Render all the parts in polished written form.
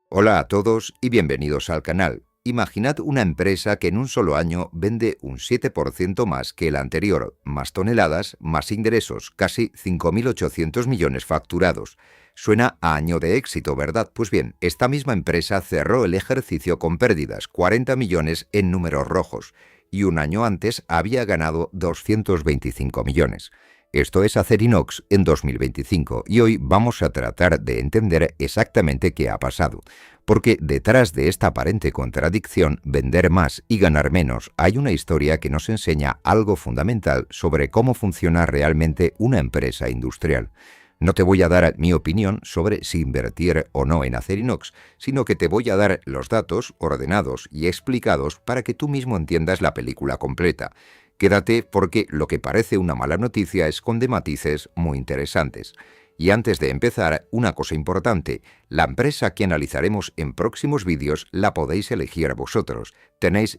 Hola a todos y bienvenidos al canal. Imaginad una empresa que en un solo año vende un 7% más que el anterior, más toneladas, más ingresos, casi 5.800 millones facturados. Suena a año de éxito, ¿verdad? Pues bien, esta misma empresa cerró el ejercicio con pérdidas, 40 millones en números rojos, y un año antes había ganado 225 millones. Esto es Acerinox en 2025 y hoy vamos a tratar de entender exactamente qué ha pasado, porque detrás de esta aparente contradicción, vender más y ganar menos, hay una historia que nos enseña algo fundamental sobre cómo funciona realmente una empresa industrial. No te voy a dar mi opinión sobre si invertir o no en Acerinox, sino que te voy a dar los datos ordenados y explicados para que tú mismo entiendas la película completa. Quédate porque lo que parece una mala noticia esconde matices muy interesantes. Y antes de empezar, una cosa importante, la empresa que analizaremos en próximos vídeos la podéis elegir vosotros. Tenéis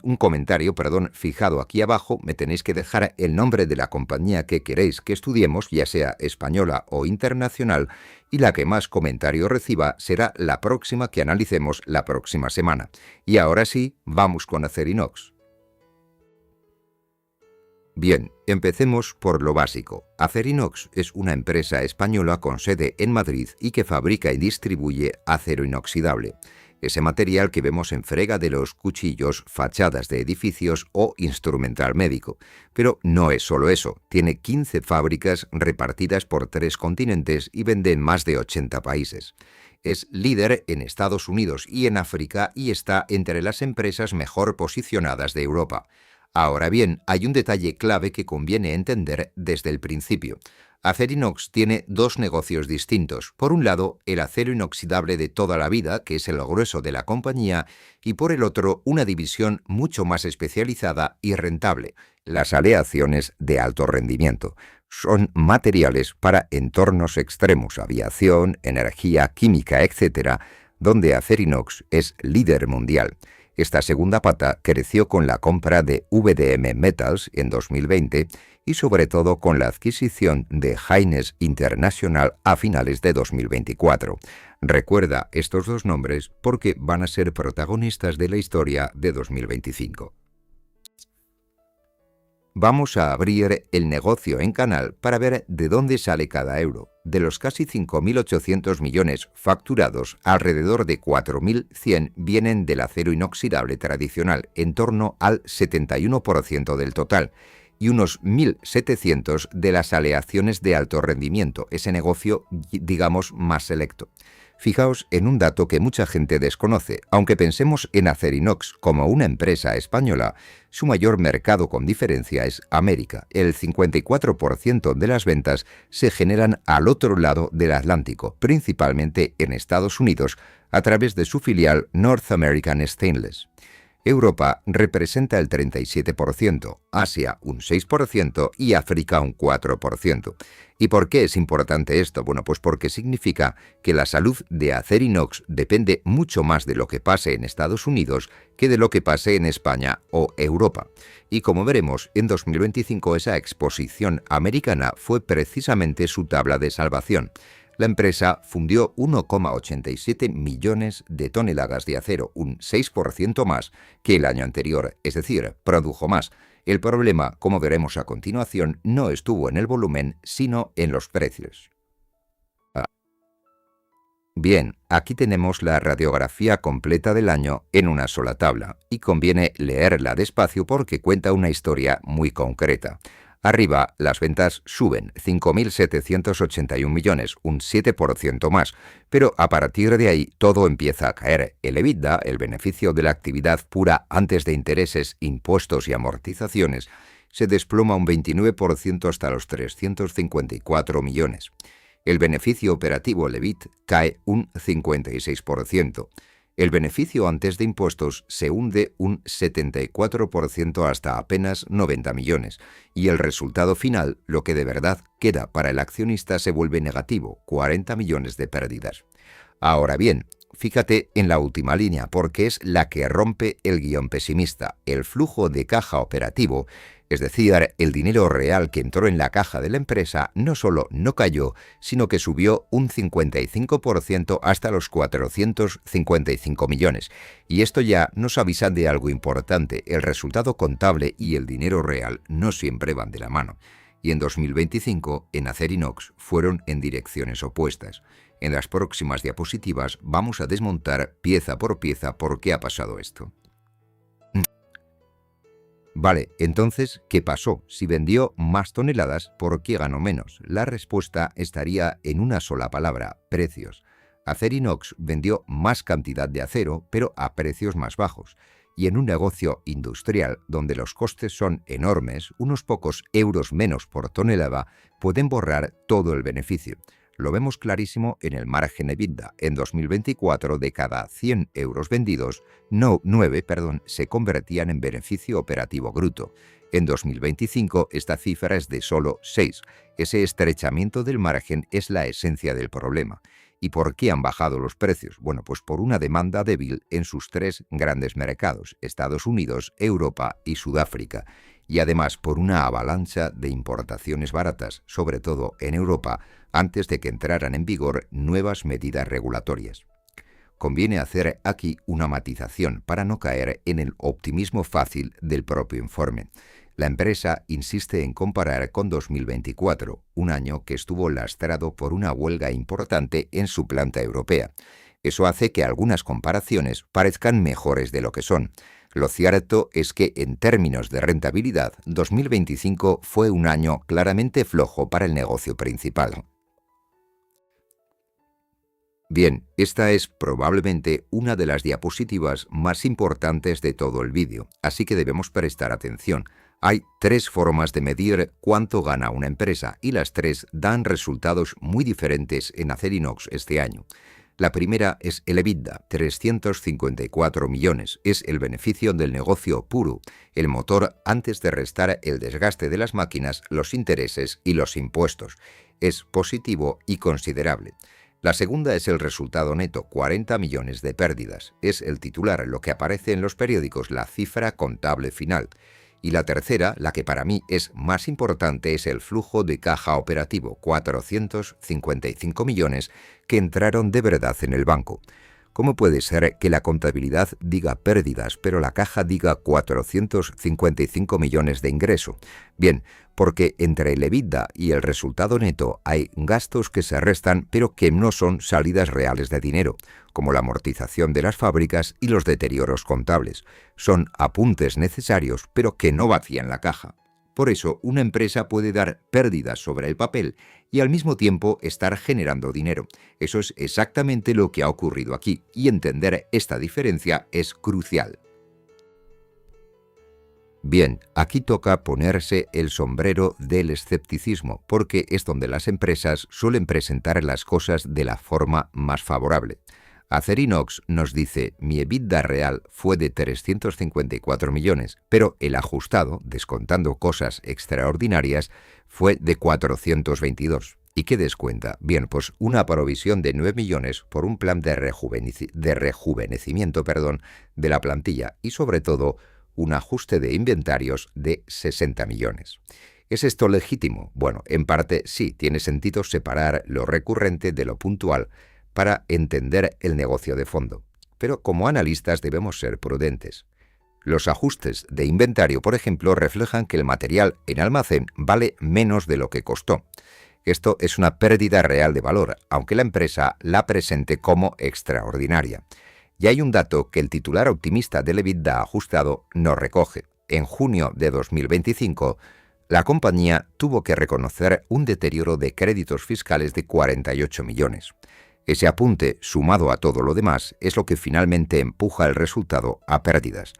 un comentario fijado aquí abajo, me tenéis que dejar el nombre de la compañía que queréis que estudiemos, ya sea española o internacional, y la que más comentario reciba será la próxima que analicemos la próxima semana. Y ahora sí, vamos con Acerinox. Bien, empecemos por lo básico. Acerinox es una empresa española con sede en Madrid y que fabrica y distribuye acero inoxidable, ese material que vemos en fregaderos, cuchillos, fachadas de edificios o instrumental médico. Pero no es solo eso, tiene 15 fábricas repartidas por 3 continentes y vende en más de 80 países. Es líder en Estados Unidos y en África y está entre las empresas mejor posicionadas de Europa. Ahora bien, hay un detalle clave que conviene entender desde el principio. Acerinox tiene dos negocios distintos. Por un lado, el acero inoxidable de toda la vida, que es el grueso de la compañía, y por el otro, una división mucho más especializada y rentable, las aleaciones de alto rendimiento. Son materiales para entornos extremos, aviación, energía, química, etc., donde Acerinox es líder mundial. Esta segunda pata creció con la compra de VDM Metals en 2020 y sobre todo con la adquisición de Haynes International a finales de 2024. Recuerda estos dos nombres porque van a ser protagonistas de la historia de 2025. Vamos a abrir el negocio en canal para ver de dónde sale cada euro. De los casi 5.800 millones facturados, alrededor de 4.100 vienen del acero inoxidable tradicional, en torno al 71% del total, y unos 1.700 de las aleaciones de alto rendimiento, ese negocio, digamos, más selecto. Fijaos en un dato que mucha gente desconoce. Aunque pensemos en Acerinox como una empresa española, su mayor mercado con diferencia es América. El 54% de las ventas se generan al otro lado del Atlántico, principalmente en Estados Unidos, a través de su filial North American Stainless. Europa representa el 37%, Asia un 6% y África un 4%. ¿Y por qué es importante esto? Bueno, pues porque significa que la salud de Acerinox depende mucho más de lo que pase en Estados Unidos que de lo que pase en España o Europa. Y como veremos, en 2025 esa exposición americana fue precisamente su tabla de salvación. La empresa fundió 1,87 millones de toneladas de acero, un 6% más que el año anterior, es decir, produjo más. El problema, como veremos a continuación, no estuvo en el volumen, sino en los precios. Bien, aquí tenemos la radiografía completa del año en una sola tabla, y conviene leerla despacio porque cuenta una historia muy concreta. Arriba, las ventas suben, 5.781 millones, un 7% más, pero a partir de ahí todo empieza a caer. El EBITDA, el beneficio de la actividad pura antes de intereses, impuestos y amortizaciones, se desploma un 29% hasta los 354 millones. El beneficio operativo, el EBIT, cae un 56%. El beneficio antes de impuestos se hunde un 74% hasta apenas 90 millones, y el resultado final, lo que de verdad queda para el accionista, se vuelve negativo, 40 millones de pérdidas. Ahora bien, fíjate en la última línea, porque es la que rompe el guión pesimista. El flujo de caja operativo Es decir, el dinero real que entró en la caja de la empresa no solo no cayó, sino que subió un 55% hasta los 455 millones. Y esto ya nos avisa de algo importante: el resultado contable y el dinero real no siempre van de la mano. Y en 2025, en Acerinox, fueron en direcciones opuestas. En las próximas diapositivas vamos a desmontar pieza por pieza por qué ha pasado esto. Vale, entonces, ¿qué pasó? Si vendió más toneladas, ¿por qué ganó menos? La respuesta estaría en una sola palabra: precios. Acerinox vendió más cantidad de acero, pero a precios más bajos. Y en un negocio industrial donde los costes son enormes, unos pocos euros menos por tonelada pueden borrar todo el beneficio. Lo vemos clarísimo en el margen EBITDA. En 2024, de cada 100 euros vendidos, 9 se convertían en beneficio operativo bruto. En 2025, esta cifra es de solo 6. Ese estrechamiento del margen es la esencia del problema. ¿Y por qué han bajado los precios? Bueno, pues por una demanda débil en sus 3 grandes mercados: Estados Unidos, Europa y Sudáfrica. Y además por una avalancha de importaciones baratas, sobre todo en Europa, antes de que entraran en vigor nuevas medidas regulatorias. Conviene hacer aquí una matización para no caer en el optimismo fácil del propio informe. La empresa insiste en comparar con 2024, un año que estuvo lastrado por una huelga importante en su planta europea. Eso hace que algunas comparaciones parezcan mejores de lo que son. Lo cierto es que, en términos de rentabilidad, 2025 fue un año claramente flojo para el negocio principal. Bien, esta es probablemente una de las diapositivas más importantes de todo el vídeo, así que debemos prestar atención. Hay 3 formas de medir cuánto gana una empresa y las 3 dan resultados muy diferentes en Acerinox este año. La primera es el EBITDA, 354 millones. Es el beneficio del negocio puro, el motor antes de restar el desgaste de las máquinas, los intereses y los impuestos. Es positivo y considerable. La segunda es el resultado neto, 40 millones de pérdidas. Es el titular, lo que aparece en los periódicos, la cifra contable final. Y la tercera, la que para mí es más importante, es el flujo de caja operativo, 455 millones que entraron de verdad en el banco. ¿Cómo puede ser que la contabilidad diga pérdidas, pero la caja diga 455 millones de ingreso? Bien, porque entre el EBITDA y el resultado neto hay gastos que se restan, pero que no son salidas reales de dinero, como la amortización de las fábricas y los deterioros contables. Son apuntes necesarios, pero que no vacían la caja. Por eso, una empresa puede dar pérdidas sobre el papel y al mismo tiempo estar generando dinero. Eso es exactamente lo que ha ocurrido aquí, y entender esta diferencia es crucial. Bien, aquí toca ponerse el sombrero del escepticismo, porque es donde las empresas suelen presentar las cosas de la forma más favorable. Acerinox nos dice: mi EBITDA real fue de 354 millones, pero el ajustado, descontando cosas extraordinarias, fue de 422. ¿Y qué descuenta? Bien, pues una provisión de 9 millones por un plan de rejuvenecimiento de la plantilla y, sobre todo, un ajuste de inventarios de 60 millones. ¿Es esto legítimo? Bueno, en parte sí, tiene sentido separar lo recurrente de lo puntual para entender el negocio de fondo. Pero como analistas debemos ser prudentes. Los ajustes de inventario, por ejemplo, reflejan que el material en almacén vale menos de lo que costó. Esto es una pérdida real de valor, aunque la empresa la presente como extraordinaria. Y hay un dato que el titular optimista del EBITDA ajustado no recoge. En junio de 2025, la compañía tuvo que reconocer un deterioro de créditos fiscales de 48 millones. Ese apunte, sumado a todo lo demás, es lo que finalmente empuja el resultado a pérdidas.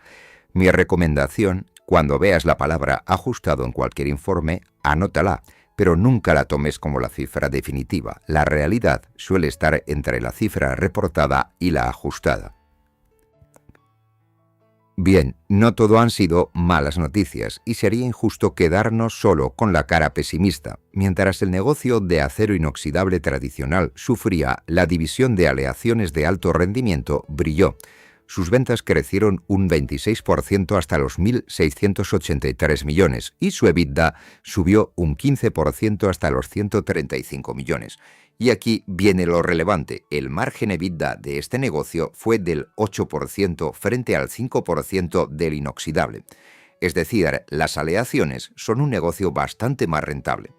Mi recomendación: cuando veas la palabra ajustado en cualquier informe, anótala, pero nunca la tomes como la cifra definitiva. La realidad suele estar entre la cifra reportada y la ajustada. Bien, no todo han sido malas noticias y sería injusto quedarnos solo con la cara pesimista. Mientras el negocio de acero inoxidable tradicional sufría, la división de aleaciones de alto rendimiento brilló. Sus ventas crecieron un 26% hasta los 1.683 millones y su EBITDA subió un 15% hasta los 135 millones. Y aquí viene lo relevante, el margen EBITDA de este negocio fue del 8% frente al 5% del inoxidable. Es decir, las aleaciones son un negocio bastante más rentable.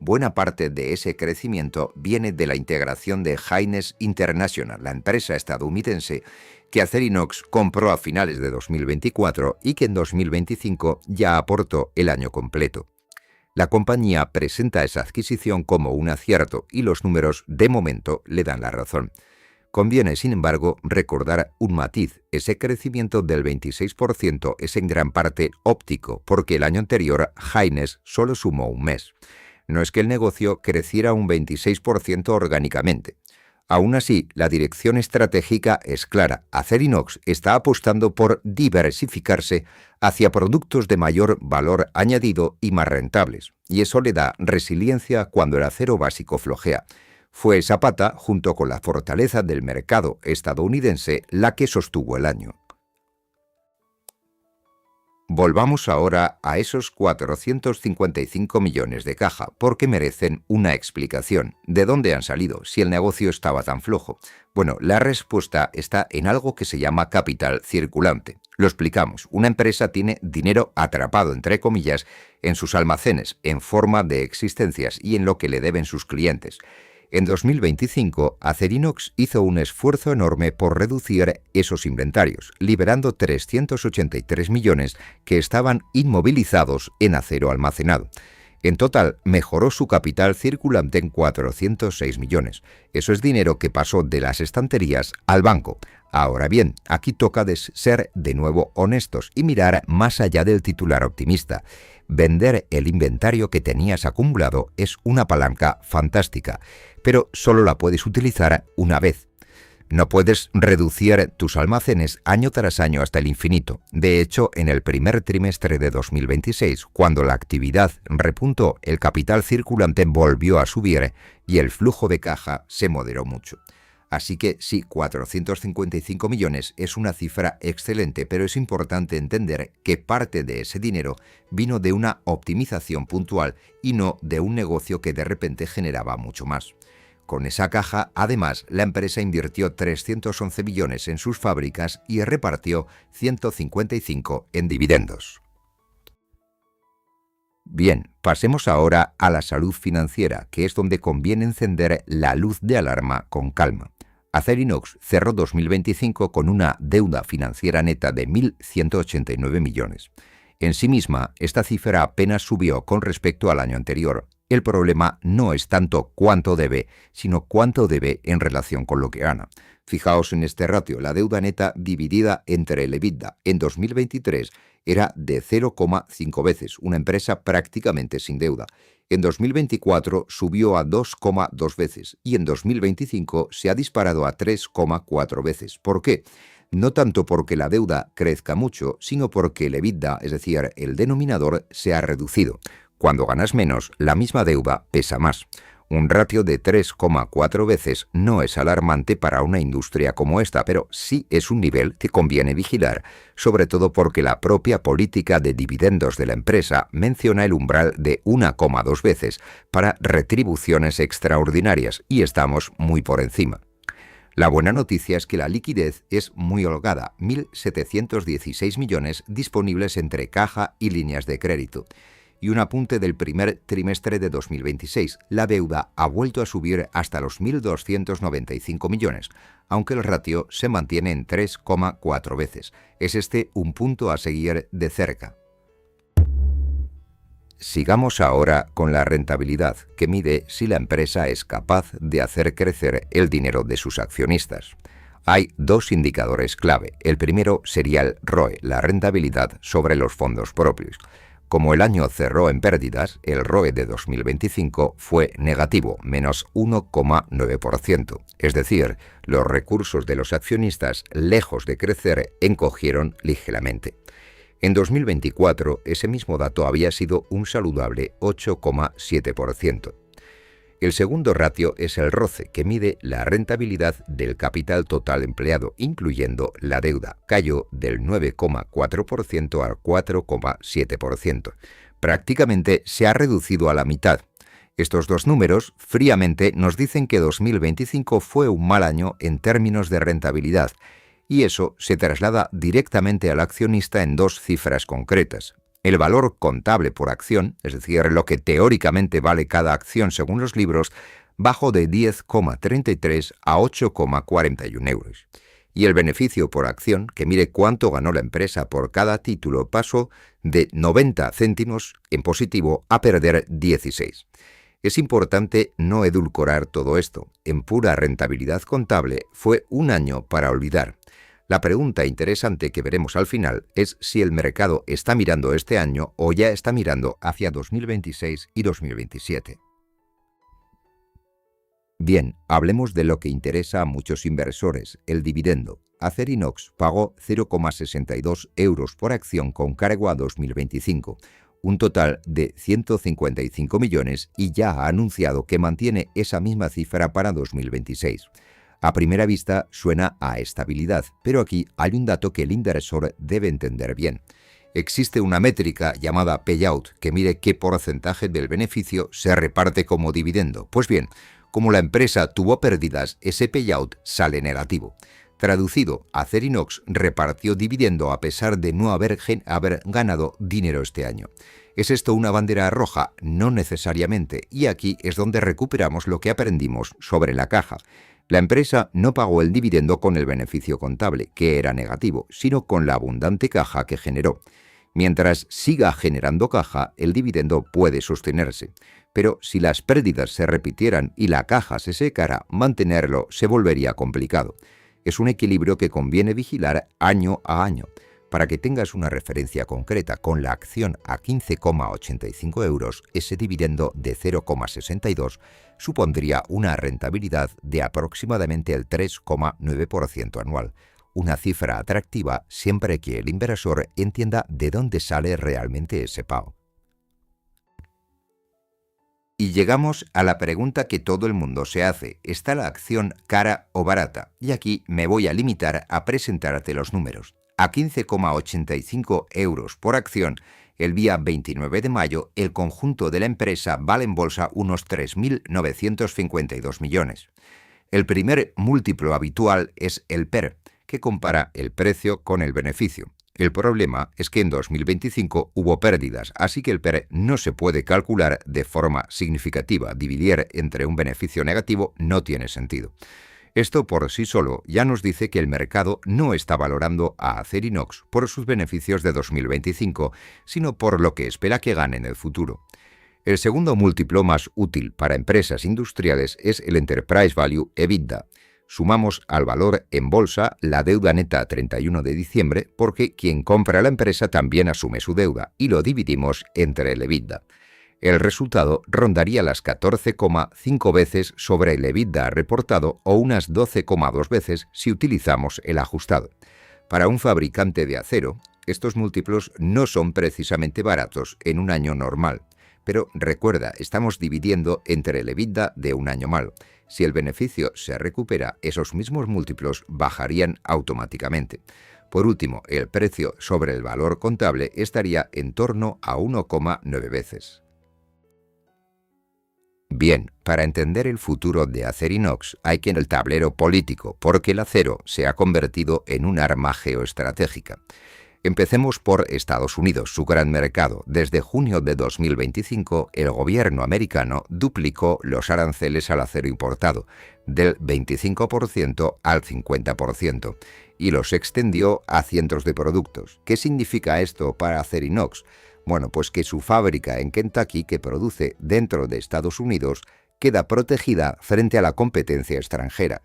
Buena parte de ese crecimiento viene de la integración de Hynix International, la empresa estadounidense que Acerinox compró a finales de 2024 y que en 2025 ya aportó el año completo. La compañía presenta esa adquisición como un acierto y los números de momento le dan la razón. Conviene, sin embargo, recordar un matiz. Ese crecimiento del 26% es en gran parte óptico, porque el año anterior Hynix solo sumó un mes. No es que el negocio creciera un 26% orgánicamente. Aún así, la dirección estratégica es clara. Acerinox está apostando por diversificarse hacia productos de mayor valor añadido y más rentables, y eso le da resiliencia cuando el acero básico flojea. Fue esa pata, junto con la fortaleza del mercado estadounidense, la que sostuvo el año. Volvamos ahora a esos 455 millones de caja, porque merecen una explicación. ¿De dónde han salido, si el negocio estaba tan flojo? Bueno, la respuesta está en algo que se llama capital circulante. Lo explicamos. Una empresa tiene dinero atrapado, entre comillas, en sus almacenes, en forma de existencias y en lo que le deben sus clientes. En 2025, Acerinox hizo un esfuerzo enorme por reducir esos inventarios, liberando 383 millones que estaban inmovilizados en acero almacenado. En total, mejoró su capital circulante en 406 millones. Eso es dinero que pasó de las estanterías al banco. Ahora bien, aquí toca ser de nuevo honestos y mirar más allá del titular optimista. Vender el inventario que tenías acumulado es una palanca fantástica, pero solo la puedes utilizar una vez. No puedes reducir tus almacenes año tras año hasta el infinito. De hecho, en el primer trimestre de 2026, cuando la actividad repuntó, el capital circulante volvió a subir y el flujo de caja se moderó mucho. Así que sí, 455 millones es una cifra excelente, pero es importante entender que parte de ese dinero vino de una optimización puntual y no de un negocio que de repente generaba mucho más. Con esa caja, además, la empresa invirtió 311 millones en sus fábricas y repartió 155 en dividendos. Bien, pasemos ahora a la salud financiera, que es donde conviene encender la luz de alarma con calma. Acerinox cerró 2025 con una deuda financiera neta de 1.189 millones. En sí misma, esta cifra apenas subió con respecto al año anterior. El problema no es tanto cuánto debe, sino cuánto debe en relación con lo que gana. Fijaos en este ratio, la deuda neta dividida entre el EBITDA en 2023 era de 0,5 veces, una empresa prácticamente sin deuda. En 2024 subió a 2,2 veces y en 2025 se ha disparado a 3,4 veces. ¿Por qué? No tanto porque la deuda crezca mucho, sino porque el EBITDA, es decir, el denominador, se ha reducido. Cuando ganas menos, la misma deuda pesa más. Un ratio de 3,4 veces no es alarmante para una industria como esta, pero sí es un nivel que conviene vigilar, sobre todo porque la propia política de dividendos de la empresa menciona el umbral de 1,2 veces para retribuciones extraordinarias y estamos muy por encima. La buena noticia es que la liquidez es muy holgada, 1.716 millones disponibles entre caja y líneas de crédito. Y un apunte del primer trimestre de 2026, la deuda ha vuelto a subir hasta los 1.295 millones, aunque el ratio se mantiene en 3,4 veces. Es este un punto a seguir de cerca. Sigamos ahora con la rentabilidad, que mide si la empresa es capaz de hacer crecer el dinero de sus accionistas. Hay dos indicadores clave. El primero sería el ROE, la rentabilidad sobre los fondos propios. Como el año cerró en pérdidas, el ROE de 2025 fue negativo, menos 1,9%. Es decir, los recursos de los accionistas, lejos de crecer, encogieron ligeramente. En 2024, ese mismo dato había sido un saludable 8,7%. El segundo ratio es el ROCE, que mide la rentabilidad del capital total empleado, incluyendo la deuda. Cayó del 9,4% al 4,7%. Prácticamente se ha reducido a la mitad. Estos dos números, fríamente, nos dicen que 2025 fue un mal año en términos de rentabilidad, y eso se traslada directamente al accionista en dos cifras concretas. El valor contable por acción, es decir, lo que teóricamente vale cada acción según los libros, bajó de 10,33 a 8,41 euros. Y el beneficio por acción, que mide cuánto ganó la empresa por cada título, pasó de 90 céntimos en positivo a perder 16. Es importante no edulcorar todo esto. En pura rentabilidad contable fue un año para olvidar. La pregunta interesante que veremos al final es si el mercado está mirando este año o ya está mirando hacia 2026 y 2027. Bien, hablemos de lo que interesa a muchos inversores, el dividendo. Acerinox pagó 0,62 euros por acción con cargo a 2025, un total de 155 millones y ya ha anunciado que mantiene esa misma cifra para 2026. A primera vista suena a estabilidad, pero aquí hay un dato que el inversor debe entender bien. Existe una métrica llamada payout que mide qué porcentaje del beneficio se reparte como dividendo. Pues bien, como la empresa tuvo pérdidas, ese payout sale negativo. Traducido, Acerinox repartió dividendo a pesar de no haber ganado dinero este año. ¿Es esto una bandera roja? No necesariamente, y aquí es donde recuperamos lo que aprendimos sobre la caja. La empresa no pagó el dividendo con el beneficio contable, que era negativo, sino con la abundante caja que generó. Mientras siga generando caja, el dividendo puede sostenerse. Pero si las pérdidas se repitieran y la caja se secara, mantenerlo se volvería complicado. Es un equilibrio que conviene vigilar año a año. Para que tengas una referencia concreta, con la acción a 15,85 euros, ese dividendo de 0,62 supondría una rentabilidad de aproximadamente el 3,9% anual. Una cifra atractiva siempre que el inversor entienda de dónde sale realmente ese pago. Y llegamos a la pregunta que todo el mundo se hace: ¿está la acción cara o barata? Y aquí me voy a limitar a presentarte los números. A 15,85 euros por acción, el día 29 de mayo, el conjunto de la empresa vale en bolsa unos 3.952 millones. El primer múltiplo habitual es el PER, que compara el precio con el beneficio. El problema es que en 2025 hubo pérdidas, así que el PER no se puede calcular de forma significativa. Dividir entre un beneficio negativo no tiene sentido. Esto por sí solo ya nos dice que el mercado no está valorando a Acerinox por sus beneficios de 2025, sino por lo que espera que gane en el futuro. El segundo múltiplo más útil para empresas industriales es el Enterprise Value EBITDA. Sumamos al valor en bolsa la deuda neta a 31 de diciembre porque quien compra la empresa también asume su deuda y lo dividimos entre el EBITDA. El resultado rondaría las 14,5 veces sobre el EBITDA reportado o unas 12,2 veces si utilizamos el ajustado. Para un fabricante de acero, estos múltiplos no son precisamente baratos en un año normal. Pero recuerda, estamos dividiendo entre el EBITDA de un año malo. Si el beneficio se recupera, esos mismos múltiplos bajarían automáticamente. Por último, el precio sobre el valor contable estaría en torno a 1,9 veces. Bien, para entender el futuro de Acerinox hay que ir al tablero político, porque el acero se ha convertido en un arma geoestratégica. Empecemos por Estados Unidos, su gran mercado. Desde junio de 2025, el gobierno americano duplicó los aranceles al acero importado, del 25% al 50%, y los extendió a cientos de productos. ¿Qué significa esto para Acerinox? Bueno, pues que su fábrica en Kentucky, que produce dentro de Estados Unidos, queda protegida frente a la competencia extranjera.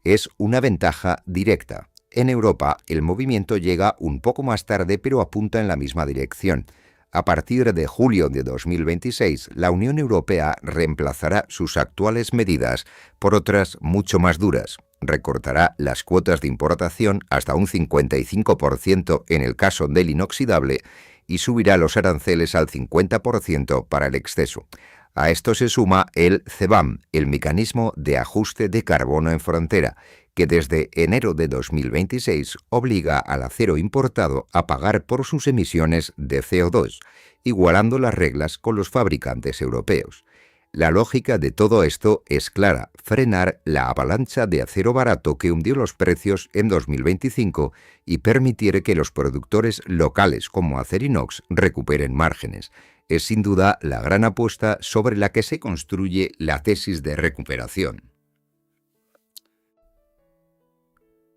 Es una ventaja directa. En Europa, el movimiento llega un poco más tarde, pero apunta en la misma dirección. A partir de julio de 2026, la Unión Europea reemplazará sus actuales medidas por otras mucho más duras. Recortará las cuotas de importación hasta un 55% en el caso del inoxidable y subirá los aranceles al 50% para el exceso. A esto se suma el CBAM, el Mecanismo de Ajuste de Carbono en Frontera, que desde enero de 2026 obliga al acero importado a pagar por sus emisiones de CO2, igualando las reglas con los fabricantes europeos. La lógica de todo esto es clara: frenar la avalancha de acero barato que hundió los precios en 2025 y permitir que los productores locales como Acerinox recuperen márgenes. Es sin duda la gran apuesta sobre la que se construye la tesis de recuperación.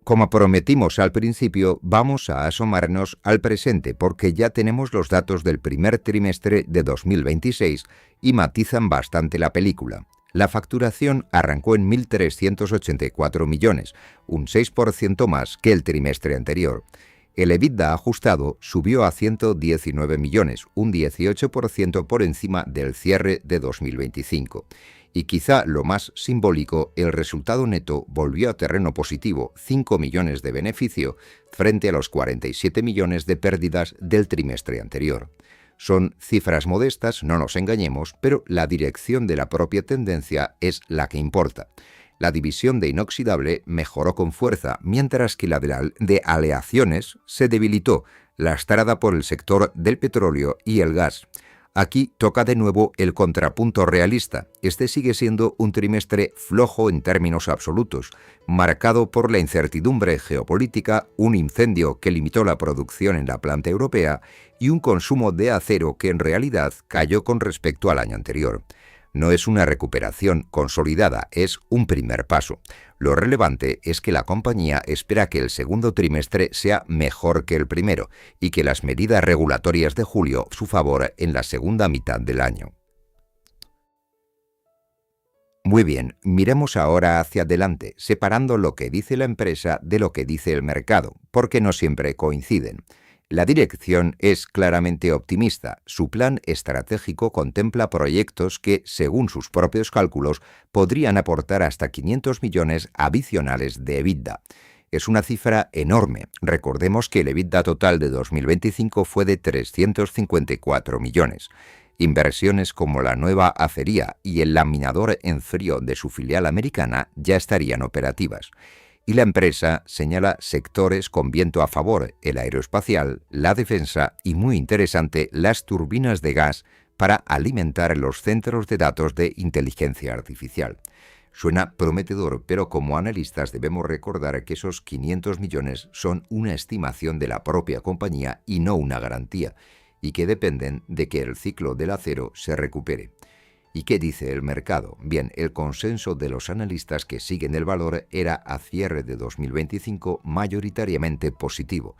Como prometimos al principio, vamos a asomarnos al presente porque ya tenemos los datos del primer trimestre de 2026 y matizan bastante la película. La facturación arrancó en 1.384 millones, un 6% más que el trimestre anterior. El EBITDA ajustado subió a 119 millones, un 18% por encima del cierre de 2025. Y quizá lo más simbólico, el resultado neto volvió a terreno positivo, 5 millones de beneficio, frente a los 47 millones de pérdidas del trimestre anterior. Son cifras modestas, no nos engañemos, pero la dirección de la propia tendencia es la que importa. La división de inoxidable mejoró con fuerza, mientras que la de aleaciones se debilitó, lastrada por el sector del petróleo y el gas. Aquí toca de nuevo el contrapunto realista. Este sigue siendo un trimestre flojo en términos absolutos, marcado por la incertidumbre geopolítica, un incendio que limitó la producción en la planta europea y un consumo de acero que en realidad cayó con respecto al año anterior. No es una recuperación consolidada, es un primer paso. Lo relevante es que la compañía espera que el segundo trimestre sea mejor que el primero y que las medidas regulatorias de julio su favor en la segunda mitad del año. Muy bien, miremos ahora hacia adelante, separando lo que dice la empresa de lo que dice el mercado, porque no siempre coinciden. La dirección es claramente optimista. Su plan estratégico contempla proyectos que, según sus propios cálculos, podrían aportar hasta 500 millones adicionales de EBITDA. Es una cifra enorme. Recordemos que el EBITDA total de 2025 fue de 354 millones. Inversiones como la nueva acería y el laminador en frío de su filial americana ya estarían operativas. Y la empresa señala sectores con viento a favor: el aeroespacial, la defensa y, muy interesante, las turbinas de gas para alimentar los centros de datos de inteligencia artificial. Suena prometedor, pero como analistas debemos recordar que esos 500 millones son una estimación de la propia compañía y no una garantía, y que dependen de que el ciclo del acero se recupere. ¿Y qué dice el mercado? Bien, el consenso de los analistas que siguen el valor era a cierre de 2025 mayoritariamente positivo.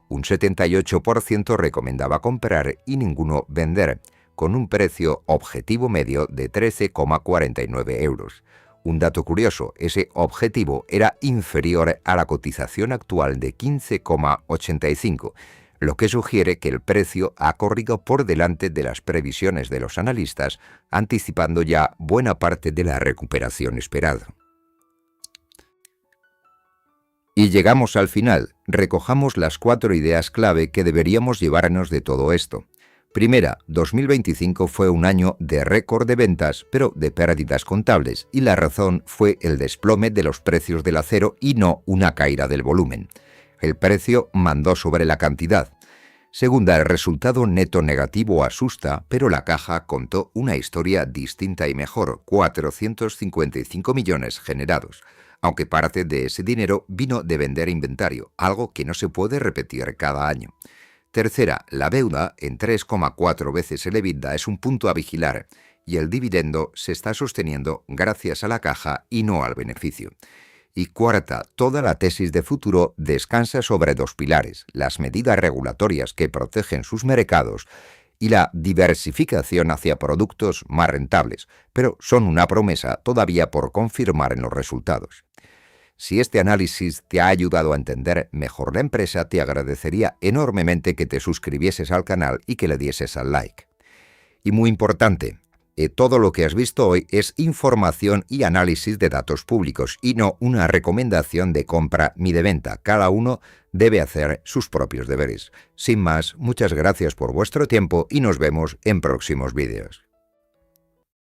Un 78% recomendaba comprar y ninguno vender, con un precio objetivo medio de 13,49 euros. Un dato curioso: ese objetivo era inferior a la cotización actual de 15,85, lo que sugiere que el precio ha corrido por delante de las previsiones de los analistas, anticipando ya buena parte de la recuperación esperada. Y llegamos al final. Recojamos las 4 ideas clave que deberíamos llevarnos de todo esto. Primera, 2025 fue un año de récord de ventas, pero de pérdidas contables, y la razón fue el desplome de los precios del acero y no una caída del volumen. El precio mandó sobre la cantidad. Segunda, el resultado neto negativo asusta, pero la caja contó una historia distinta y mejor: 455 millones generados, aunque parte de ese dinero vino de vender inventario, algo que no se puede repetir cada año. Tercera, la deuda, en 3,4 veces el EBITDA, es un punto a vigilar, y el dividendo se está sosteniendo gracias a la caja y no al beneficio. Y cuarta, toda la tesis de futuro descansa sobre 2 pilares: las medidas regulatorias que protegen sus mercados y la diversificación hacia productos más rentables, pero son una promesa todavía por confirmar en los resultados. Si este análisis te ha ayudado a entender mejor la empresa, te agradecería enormemente que te suscribieses al canal y que le dieses al like. Y muy importante, todo lo que has visto hoy es información y análisis de datos públicos y no una recomendación de compra ni de venta. Cada uno debe hacer sus propios deberes. Sin más, muchas gracias por vuestro tiempo y nos vemos en próximos vídeos.